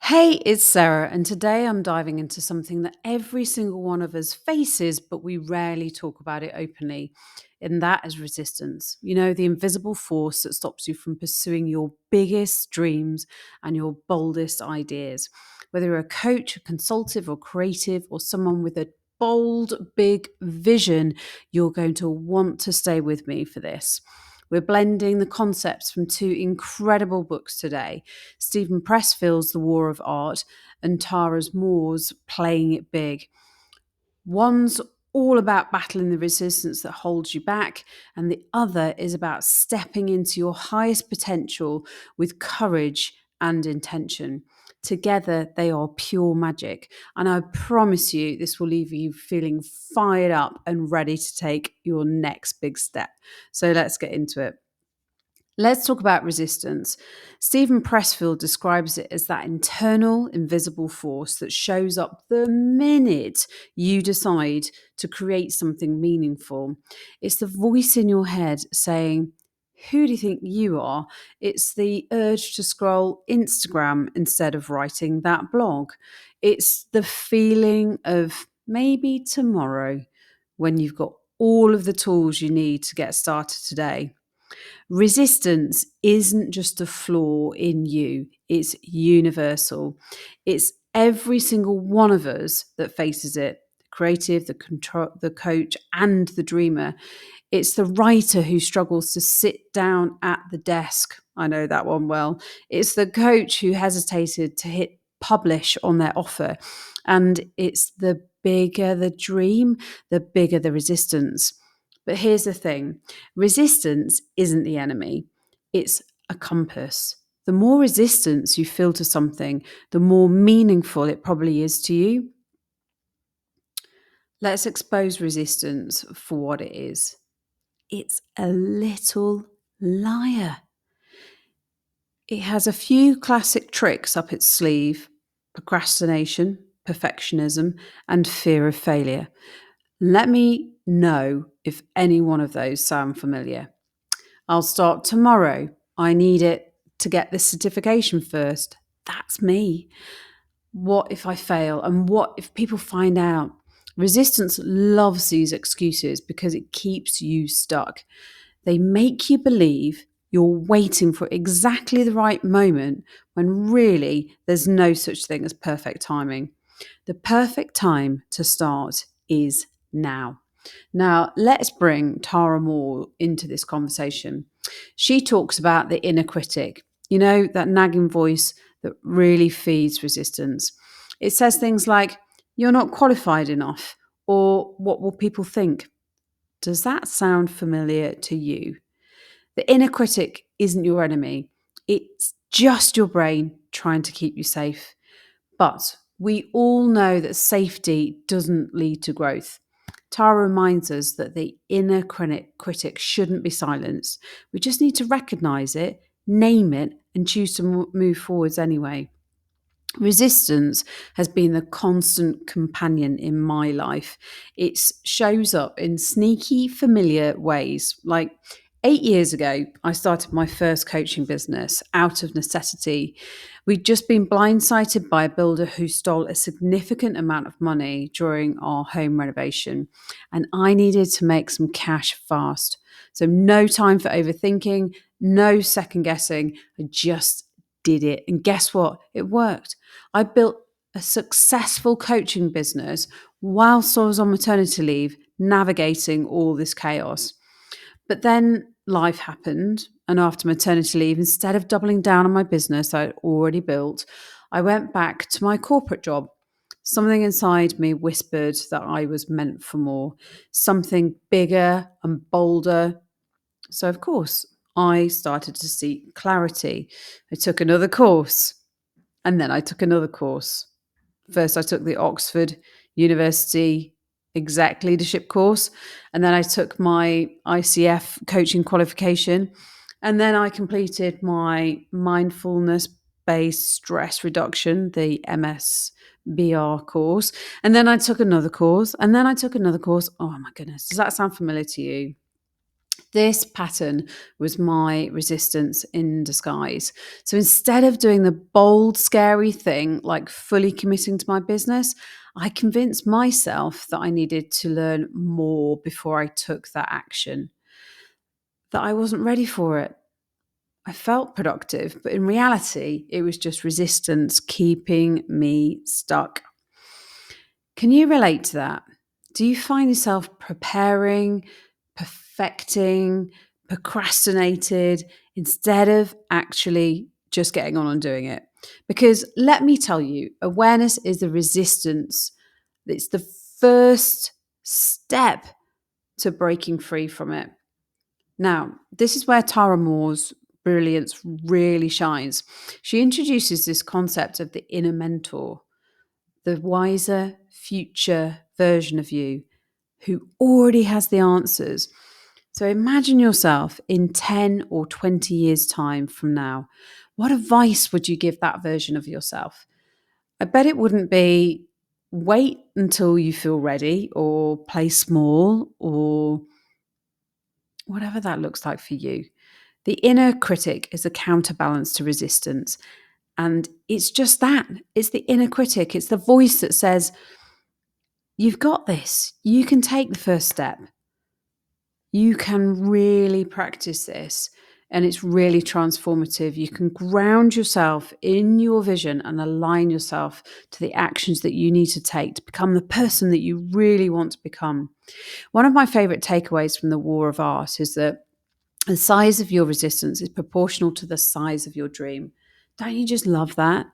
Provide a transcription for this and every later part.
Hey, it's Sarah, and today I'm diving into something that every single one of us faces, but we rarely talk about it openly, and that is resistance. You know, the invisible force that stops you from pursuing your biggest dreams and your boldest ideas. Whether you're a coach, a consultative, or creative, or someone with a bold, big vision, you're going to want to stay with me for this. We're blending the concepts from two incredible books today. Stephen Pressfield's The War of Art and Tara's Mohr's Playing It Big. One's all about battling the resistance that holds you back, and the other is about stepping into your highest potential with courage and intention. Together, they are pure magic, and I promise you, this will leave you feeling fired up and ready to take your next big step. So, let's get into it. Let's talk about resistance. Stephen Pressfield describes it as that internal, invisible force that shows up the minute you decide to create something meaningful. It's the voice in your head saying, "Who do you think you are?" It's the urge to scroll Instagram instead of writing that blog. It's the feeling of maybe tomorrow when you've got all of the tools you need to get started today. Resistance isn't just a flaw in you, it's universal. It's every single one of us that faces it, the creative, the coach, and the dreamer. It's the writer who struggles to sit down at the desk. I know that one well. It's the coach who hesitated to hit publish on their offer. And it's the bigger the dream, the bigger the resistance. But here's the thing: resistance isn't the enemy, it's a compass. The more resistance you feel to something, the more meaningful it probably is to you. Let's expose resistance for what it is. It's a little liar. It has a few classic tricks up its sleeve: procrastination, perfectionism, and fear of failure. Let me know if any one of those sound familiar. I'll start tomorrow. I need it to get this certification first. That's me. What if I fail? And what if people find out? Resistance loves these excuses because it keeps you stuck. They make you believe you're waiting for exactly the right moment when really there's no such thing as perfect timing. The perfect time to start is now. Now, let's bring Tara Mohr into this conversation. She talks about the inner critic, you know, that nagging voice that really feeds resistance. It says things like, "You're not qualified enough," or "What will people think?" Does that sound familiar to you? The inner critic isn't your enemy, it's just your brain trying to keep you safe. But we all know that safety doesn't lead to growth. Tara reminds us that the inner critic shouldn't be silenced. We just need to recognize it, name it, and choose to move forwards anyway. Resistance has been the constant companion in my life. It shows up in sneaky, familiar ways. Like 8 years ago, I started my first coaching business out of necessity. We'd just been blindsided by a builder who stole a significant amount of money during our home renovation, and I needed to make some cash fast. So, no time for overthinking, no second guessing. I just did it. And guess what? It worked. I built a successful coaching business whilst I was on maternity leave, navigating all this chaos. But then life happened. And after maternity leave, instead of doubling down on my business I'd already built, I went back to my corporate job. Something inside me whispered that I was meant for more, something bigger and bolder. So, of course, I started to seek clarity. I took another course, and then I took another course. First, I took the Oxford University Exec Leadership course, and then I took my ICF coaching qualification, and then I completed my mindfulness based stress reduction, the MSBR course, and then I took another course, and then I took another course. Oh my goodness, does that sound familiar to you? This pattern was my resistance in disguise. So instead of doing the bold, scary thing, like fully committing to my business, I convinced myself that I needed to learn more before I took that action, that I wasn't ready for it. I felt productive, but in reality, it was just resistance keeping me stuck. Can you relate to that? Do you find yourself preparing, perfecting, procrastinated instead of actually just getting on and doing it? Because let me tell you, awareness is the resistance. It's the first step to breaking free from it. Now, this is where Tara Mohr's brilliance really shines. She introduces this concept of the inner mentor, the wiser future version of you who already has the answers. So imagine yourself in 10 or 20 years' time from now. What advice would you give that version of yourself? I bet it wouldn't be wait until you feel ready or play small or whatever that looks like for you. The inner critic is a counterbalance to resistance. And it's just that. It's the inner critic. It's the voice that says, you've got this. You can take the first step. You can really practice this. And it's really transformative. You can ground yourself in your vision and align yourself to the actions that you need to take to become the person that you really want to become. One of my favorite takeaways from the War of Art is that the size of your resistance is proportional to the size of your dream. Don't you just love that?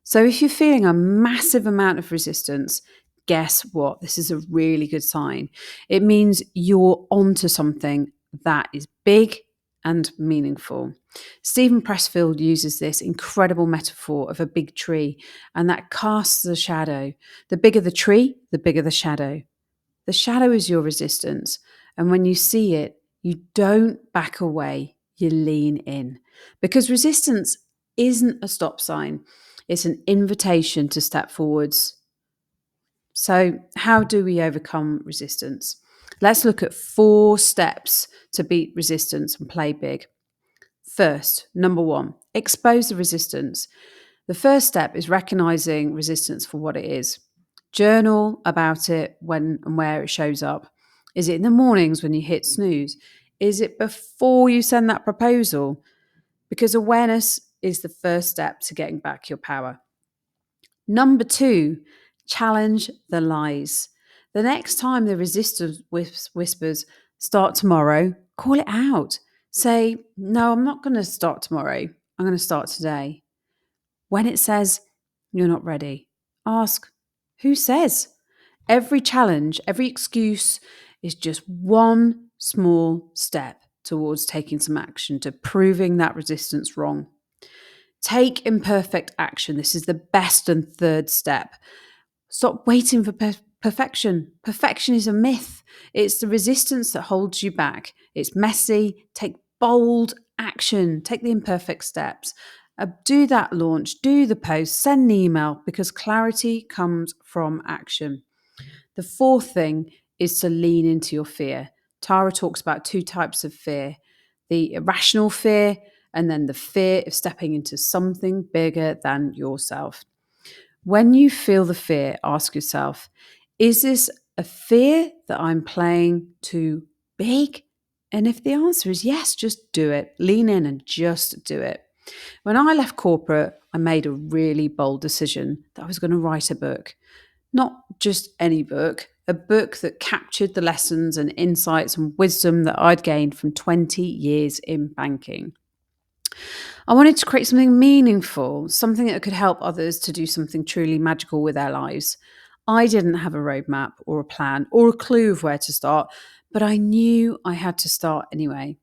So if you're feeling a massive amount of resistance, guess what? This is a really good sign. It means you're onto something that is big and meaningful. Stephen Pressfield uses this incredible metaphor of a big tree, and that casts a shadow. The bigger the tree, the bigger the shadow. The shadow is your resistance. And when you see it, you don't back away, you lean in. Because resistance isn't a stop sign, it's an invitation to step forwards. So, how do we overcome resistance? Let's look at 4 steps to beat resistance and play big. First, number 1, expose the resistance. The first step is recognizing resistance for what it is. Journal about it when and where it shows up. Is it in the mornings when you hit snooze? Is it before you send that proposal? Because awareness is the first step to getting back your power. Number 2, challenge the lies. The next time the resistance whispers, start tomorrow, call it out. Say, no, I'm not going to start tomorrow. I'm going to start today. When it says you're not ready, ask, who says? Every challenge, every excuse is just one small step towards taking some action, to proving that resistance wrong. Take imperfect action. This is the best and third step. Stop waiting for perfection. Perfection is a myth. It's the resistance that holds you back. It's messy. Take bold action. Take the imperfect steps. Do that launch, do the post, send the email, because clarity comes from action. The fourth thing is to lean into your fear. Tara talks about 2 types of fear: the irrational fear, and then the fear of stepping into something bigger than yourself. When you feel the fear, ask yourself, is this a fear that I'm playing too big? And if the answer is yes, just do it. Lean in and just do it. When I left corporate, I made a really bold decision that I was going to write a book. Not just any book, a book that captured the lessons and insights and wisdom that I'd gained from 20 years in banking. I wanted to create something meaningful, something that could help others to do something truly magical with their lives. I didn't have a roadmap or a plan or a clue of where to start, but I knew I had to start anyway.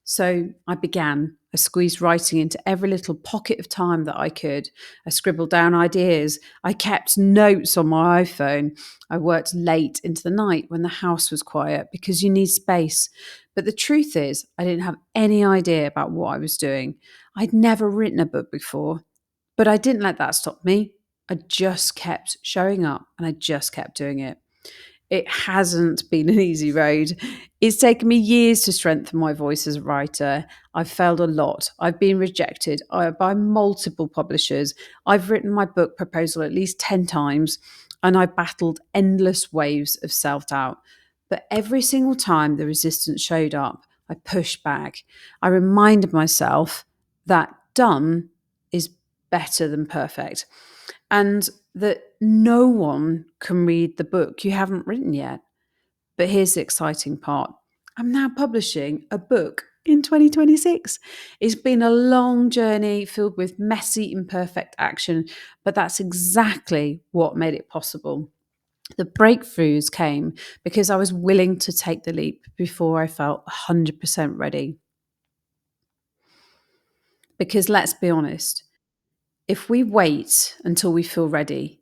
So I began. I squeezed writing into every little pocket of time that I could. I scribbled down ideas. I kept notes on my iPhone. I worked late into the night when the house was quiet, because you need space. But the truth is, I didn't have any idea about what I was doing. I'd never written a book before, but I didn't let that stop me. I just kept showing up and I just kept doing it. It hasn't been an easy road. It's taken me years to strengthen my voice as a writer. I've failed a lot. I've been rejected by multiple publishers. I've written my book proposal at least 10 times, and I've battled endless waves of self doubt. But every single time the resistance showed up, I pushed back. I reminded myself that done is better than perfect, and that no one can read the book you haven't written yet. But here's the exciting part: I'm now publishing a book in 2026. It's been a long journey filled with messy, imperfect action, but that's exactly what made it possible. The breakthroughs came because I was willing to take the leap before I felt 100% ready. Because let's be honest, if we wait until we feel ready,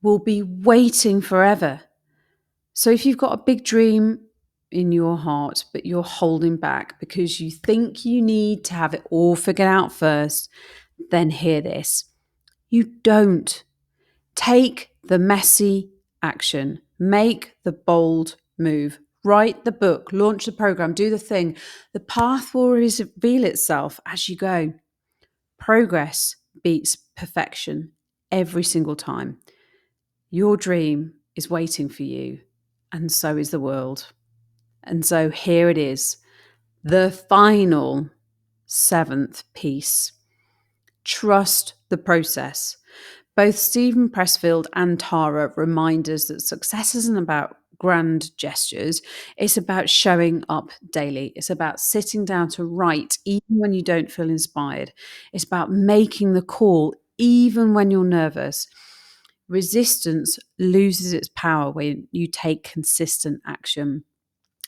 we'll be waiting forever. So if you've got a big dream in your heart, but you're holding back because you think you need to have it all figured out first, then hear this. You don't. Take the messy action. Make the bold move. Write the book, launch the program, do the thing. The path will reveal itself as you go. Progress beats perfection every single time. Your dream is waiting for you, and so is the world. And so here it is, the final seventh piece. Trust the process. Both Stephen Pressfield and Tara remind us that success isn't about grand gestures. It's about showing up daily. It's about sitting down to write even when you don't feel inspired. It's about making the call even when you're nervous. Resistance loses its power when you take consistent action.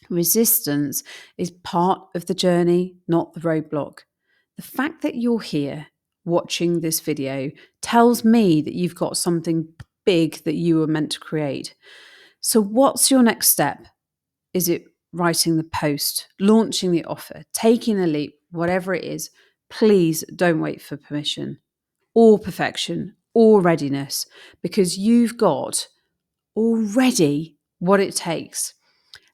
Resistance is part of the journey, not the roadblock. The fact that you're here watching this video tells me that you've got something big that you were meant to create. So, what's your next step? Is it writing the post, launching the offer, taking a leap, whatever it is? Please don't wait for permission or perfection or readiness, because you've got already what it takes.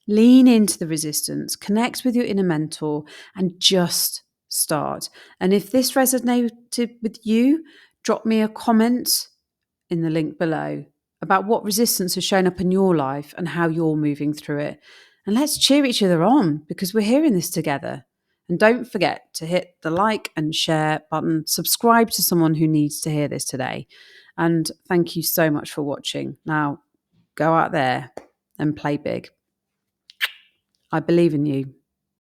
Lean into the resistance, connect with your inner mentor, and just start. And if this resonated with you, drop me a comment in the link below about what resistance has shown up in your life and how you're moving through it. And let's cheer each other on, because we're hearing this together. And don't forget to hit the like and share button, subscribe to someone who needs to hear this today. And thank you so much for watching. Now, go out there and play big. I believe in you.